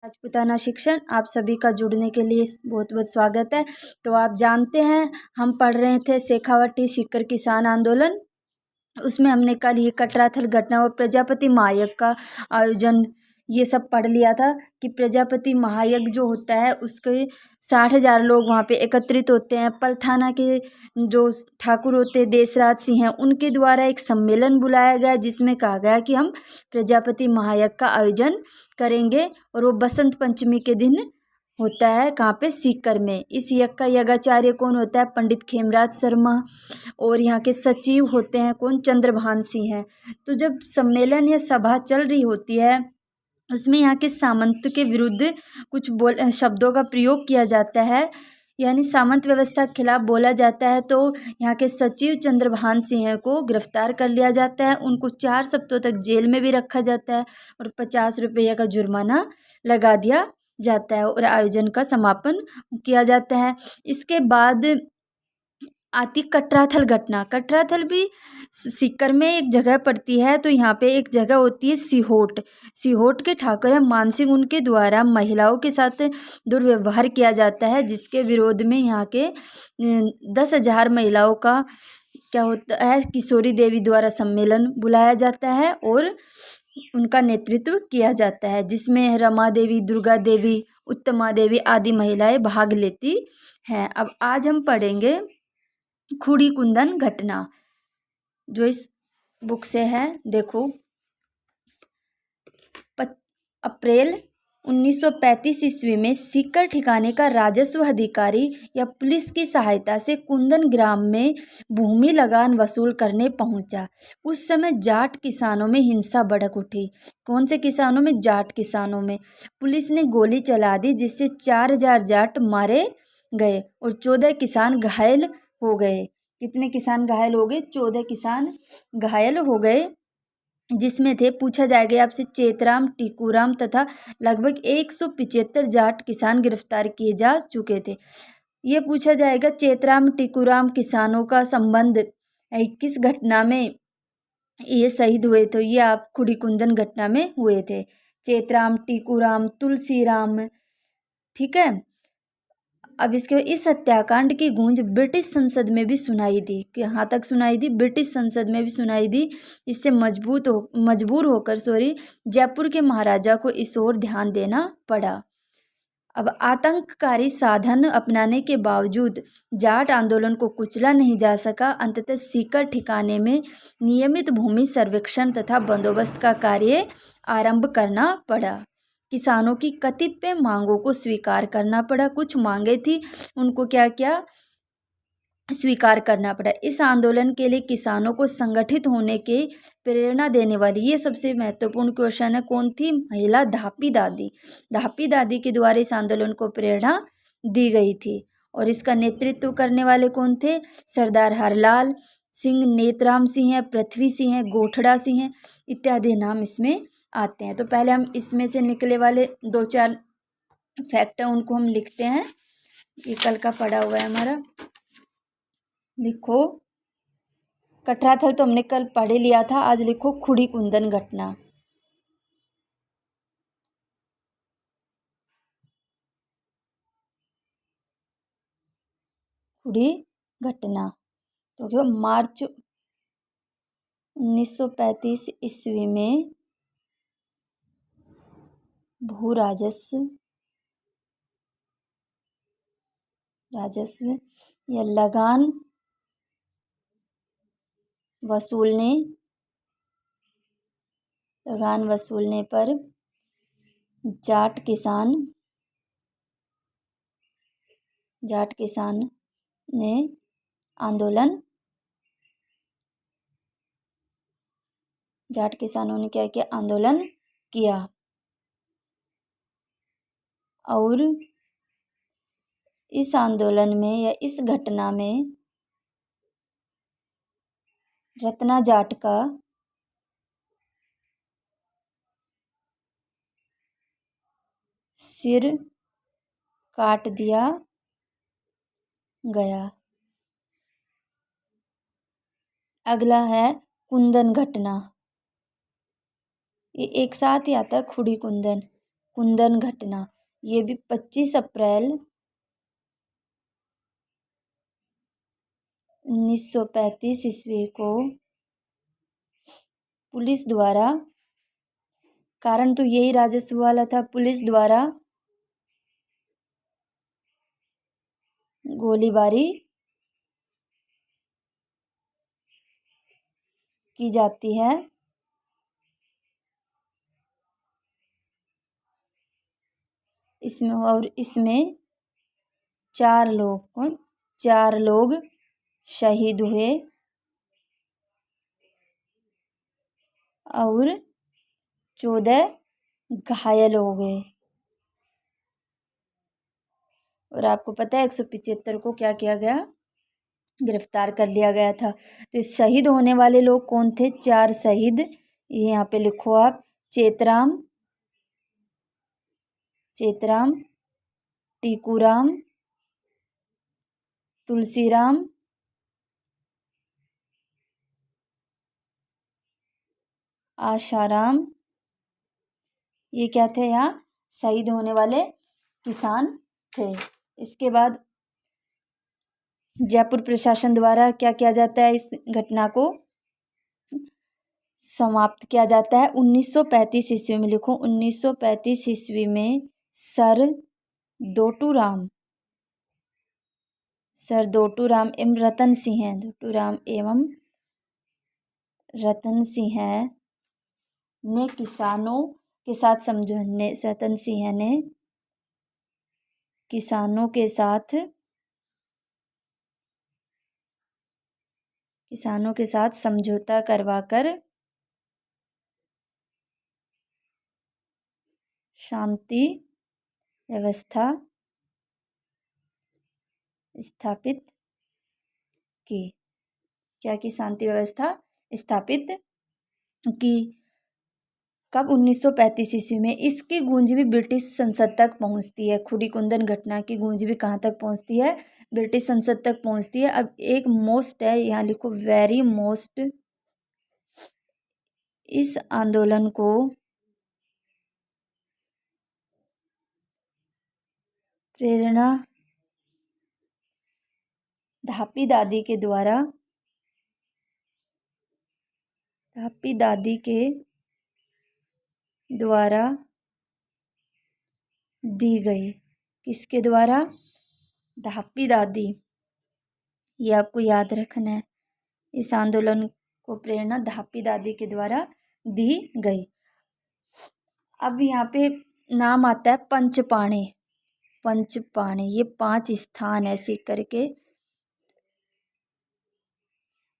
राजपूताना शिक्षण आप सभी का जुड़ने के लिए बहुत बहुत स्वागत है। तो आप जानते हैं हम पढ़ रहे थे शेखावटी सीकर किसान आंदोलन। उसमें हमने कल ये कटराथल घटना और प्रजापति महायज्ञ का आयोजन ये सब पढ़ लिया था कि प्रजापति महायज्ञ जो होता है उसके 60,000 लोग वहाँ पे एकत्रित होते हैं। पलथाना के जो ठाकुर होते हैं देशराज सिंह हैं उनके द्वारा एक सम्मेलन बुलाया गया जिसमें कहा गया कि हम प्रजापति महायज्ञ का आयोजन करेंगे और वो बसंत पंचमी के दिन होता है। कहाँ पे? सीकर में। इस यज्ञ का यज्ञाचार्य कौन होता है? पंडित खेमराज शर्मा। और यहाँ के सचिव होते हैं कौन? चंद्रभान सिंह हैं। तो जब सम्मेलन या सभा चल रही होती है उसमें यहाँ के सामंत के विरुद्ध कुछ शब्दों का प्रयोग किया जाता है, यानी सामंत व्यवस्था के खिलाफ बोला जाता है। तो यहाँ के सचिव चंद्रभान सिंह को गिरफ्तार कर लिया जाता है। उनको 4 सप्ताह तक जेल में भी रखा जाता है और 50 रुपये का जुर्माना लगा दिया जाता है और आयोजन का समापन किया जाता है। इसके बाद आती कटराथल घटना। कटराथल भी सीकर में एक जगह पड़ती है। तो यहाँ पे एक जगह होती है सिहोट। सिहोट के ठाकुर है मानसिंह, उनके द्वारा महिलाओं के साथ दुर्व्यवहार किया जाता है जिसके विरोध में यहाँ के 10,000 महिलाओं का क्या होता है किशोरी देवी द्वारा सम्मेलन बुलाया जाता है और उनका नेतृत्व किया जाता है जिसमें रमा देवी, दुर्गा देवी, उत्तमा देवी आदि महिलाएं भाग लेती हैं। अब आज हम पढ़ेंगे खुड़ी कुंदन घटना जो इस बुक से है। देखो, अप्रैल 1935 ईस्वी में सीकर ठिकाने का राजस्व अधिकारी या पुलिस की सहायता से कुंदन ग्राम में भूमि लगान वसूल करने पहुंचा। उस समय जाट किसानों में हिंसा भड़क उठी। कौन से किसानों में? जाट किसानों में। पुलिस ने गोली चला दी जिससे 4,000 जाट मारे गए और 14 किसान घायल हो गए। कितने किसान घायल हो गए? 14 किसान घायल हो गए जिसमें थे, पूछा जाएगा आपसे, चेतराम, टीकूराम तथा लगभग 175 जाट किसान गिरफ्तार किए जा चुके थे। ये पूछा जाएगा चेतराम टीकूराम किसानों का संबंध किस घटना में ये शहीद हुए? तो ये आप खुड़ी कुंदन घटना में हुए थे। चेतराम, टीकूराम, तुलसीराम। ठीक है। अब इसके इस हत्याकांड की गूंज ब्रिटिश संसद में भी सुनाई दी। कहाँ तक सुनाई दी? ब्रिटिश संसद में भी सुनाई दी। इससे मजबूर होकर जयपुर के महाराजा को इस ओर ध्यान देना पड़ा। अब आतंककारी साधन अपनाने के बावजूद जाट आंदोलन को कुचला नहीं जा सका। अंततः सीकर ठिकाने में नियमित भूमि सर्वेक्षण तथा बंदोबस्त का कार्य आरंभ करना पड़ा। किसानों की कतिपय मांगों को स्वीकार करना पड़ा। कुछ मांगे थी उनको क्या क्या स्वीकार करना पड़ा। इस आंदोलन के लिए किसानों को संगठित होने के प्रेरणा देने वाली, ये सबसे महत्वपूर्ण क्वेश्चन है, कौन थी? महिला धापी दादी। धापी दादी के द्वारा इस आंदोलन को प्रेरणा दी गई थी और इसका नेतृत्व करने वाले कौन थे? सरदार हरलाल सिंह, नेतराम सिंह है, पृथ्वी सिंह है, गोठड़ा सिंह है इत्यादि नाम इसमें आते हैं। तो पहले हम इसमें से निकले वाले 2-4 फैक्ट है उनको हम लिखते हैं। ये कल का पढ़ा हुआ है हमारा। लिखो, कटराथल तो हमने कल पढ़ लिया था। आज लिखो खुड़ी कुंदन घटना। खुड़ी घटना तो मार्च 1935 ईस्वी में भू राजस्व या लगान वसूलने पर जाट किसान ने जाट किसानों ने क्या किया? आंदोलन किया और इस आंदोलन में या इस घटना में रत्ना जाट का सिर काट दिया गया। अगला है कुंदन घटना। ये एक साथ ही आता है, खुड़ी कुंदन। कुंदन घटना, ये भी 25 अप्रैल 1935 ईस्वी को पुलिस द्वारा, कारण तो यही राजस्व वाला था, पुलिस द्वारा गोलीबारी की जाती है। इसमें 4 लोग शहीद हुए और 14 घायल हो गए। और आपको पता है 175 को क्या किया गया, गिरफ्तार कर लिया गया था। तो इस शहीद होने वाले लोग कौन थे? 4 शहीद, ये यहाँ पे लिखो आप। चेतराम, टीकूराम, तुलसीराम, आशाराम, ये क्या थे? यहाँ शहीद होने वाले किसान थे। इसके बाद जयपुर प्रशासन द्वारा क्या किया जाता है? इस घटना को समाप्त किया जाता है 1935 ईस्वी में। लिखो 1935 ईस्वी में सर दोटूराम एवं रतन सिंह ने किसानों के साथ समझौता करवाकर शांति व्यवस्था स्थापित की। क्या की? शांति व्यवस्था स्थापित की। कब? 1935 ईस्वी में। इसकी गूंज भी ब्रिटिश संसद तक पहुंचती है। खुड़ी कुंदन घटना की गूंज भी कहाँ तक पहुंचती है? ब्रिटिश संसद तक पहुंचती है। अब एक मोस्ट है, यहाँ लिखो वेरी मोस्ट। इस आंदोलन को प्रेरणा धापी दादी के द्वारा दी गई। किसके द्वारा? धापी दादी। ये आपको याद रखना है। इस आंदोलन को प्रेरणा धापी दादी के द्वारा दी गई। अब यहाँ पे नाम आता है पंचपाणे। ये 5 स्थान ऐसे करके।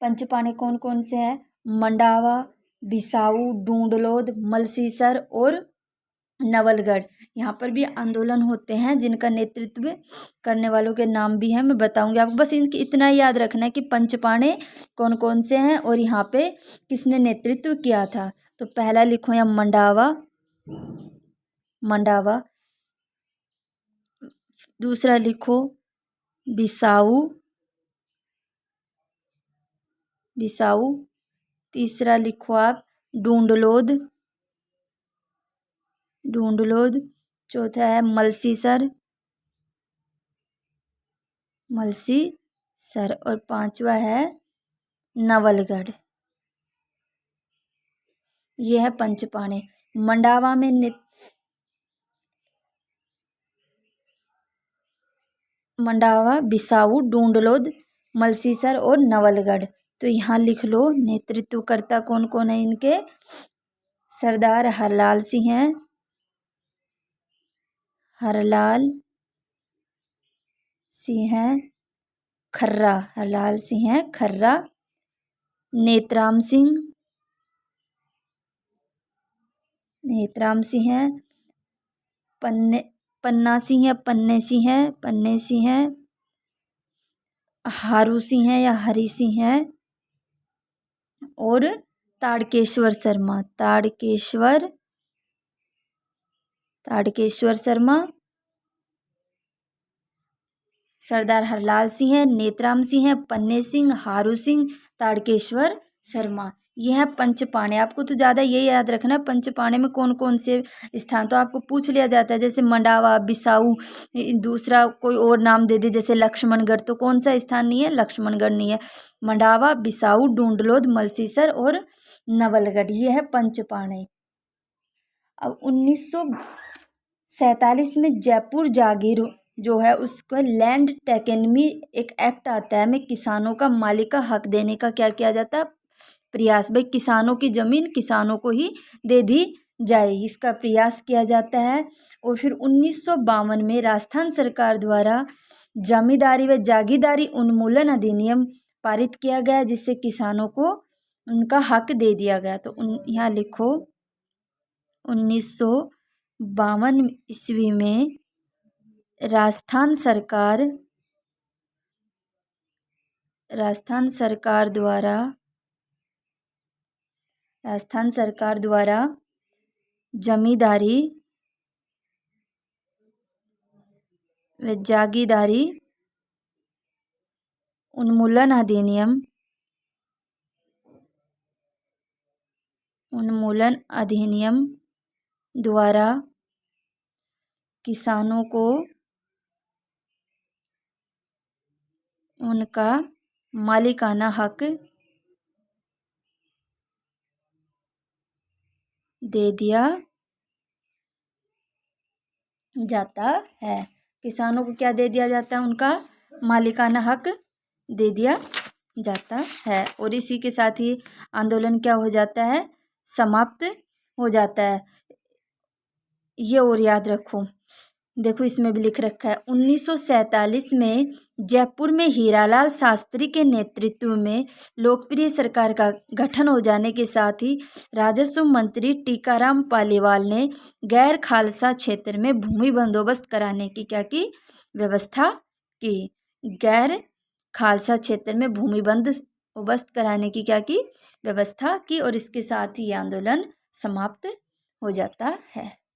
पंचपाणे कौन कौन से हैं? मंडावा, बिसाऊ, डूंडलोद, मलसीसर और नवलगढ़। यहाँ पर भी आंदोलन होते हैं जिनका नेतृत्व करने वालों के नाम भी हैं, मैं बताऊंगी आपको। बस इनकी इतना याद रखना है कि पंचपाणे कौन कौन से हैं और यहाँ पे किसने नेतृत्व किया था। तो पहला लिखो यहाँ मंडावा। दूसरा लिखो बिसाऊ। तीसरा लिखो आप डूंडलोद। चौथा है मलसीसर। और 5वां है नवलगढ़। यह है पंचपाणे। मंडावा में बिसाऊ, डूंडलोद, मलसीसर और नवलगढ़। तो यहाँ लिख लो नेतृत्वकर्ता कौन कौन है इनके। सरदार हरलाल सिंह हैं। हरलाल सिंह है खर्रा। नेतराम सिंह है। पन्ना सिंह है। हारू सिंह है या हरी सिंह है। और ताड़केश्वर शर्मा। सरदार हरलाल सिंह है, नेतराम सिंह है, पन्ने सिंह, हारू सिंह, ताड़केश्वर शर्मा। ये है पंचपाणे। आपको तो ज़्यादा ये याद रखना है पंचपाणे में कौन कौन से स्थान, तो आपको पूछ लिया जाता है जैसे मंडावा, बिसाऊ, दूसरा कोई और नाम दे दे जैसे लक्ष्मणगढ़, तो कौन सा स्थान नहीं है, लक्ष्मणगढ़ नहीं है। मंडावा, बिसाऊ, डूंडलोद, मलसीसर और नवलगढ़, ये है पंचपाणे। अब 1947 में जयपुर जागीर जो है उसका लैंड टेकेनमी एक एक्ट आता है, में किसानों का मालिका हक देने का क्या किया जाता है, प्रयास। भाई किसानों की ज़मीन किसानों को ही दे दी जाए, इसका प्रयास किया जाता है। और फिर 1952 में राजस्थान सरकार द्वारा जमींदारी व जागीरदारी उन्मूलन अधिनियम पारित किया गया, जिससे किसानों को उनका हक दे दिया गया। तो यहाँ लिखो 1952 ईस्वी में राजस्थान सरकार द्वारा जमींदारी व जागीरदारी उन्मूलन अधिनियम द्वारा किसानों को उनका मालिकाना हक दे दिया जाता है। किसानों को क्या दे दिया जाता है, उनका मालिकाना हक दे दिया जाता है। और इसी के साथ ही आंदोलन क्या हो जाता है, समाप्त हो जाता है। ये और याद रखो, देखो इसमें भी लिख रखा है 1947 में जयपुर में हीरालाल शास्त्री के नेतृत्व में लोकप्रिय सरकार का गठन हो जाने के साथ ही राजस्व मंत्री टीकाराम पालीवाल ने गैर खालसा क्षेत्र में भूमि बंदोबस्त कराने की क्या की, व्यवस्था की। गैर खालसा क्षेत्र में भूमि बंदोबस्त कराने की क्या की, व्यवस्था की। और इसके साथ ही आंदोलन समाप्त हो जाता है।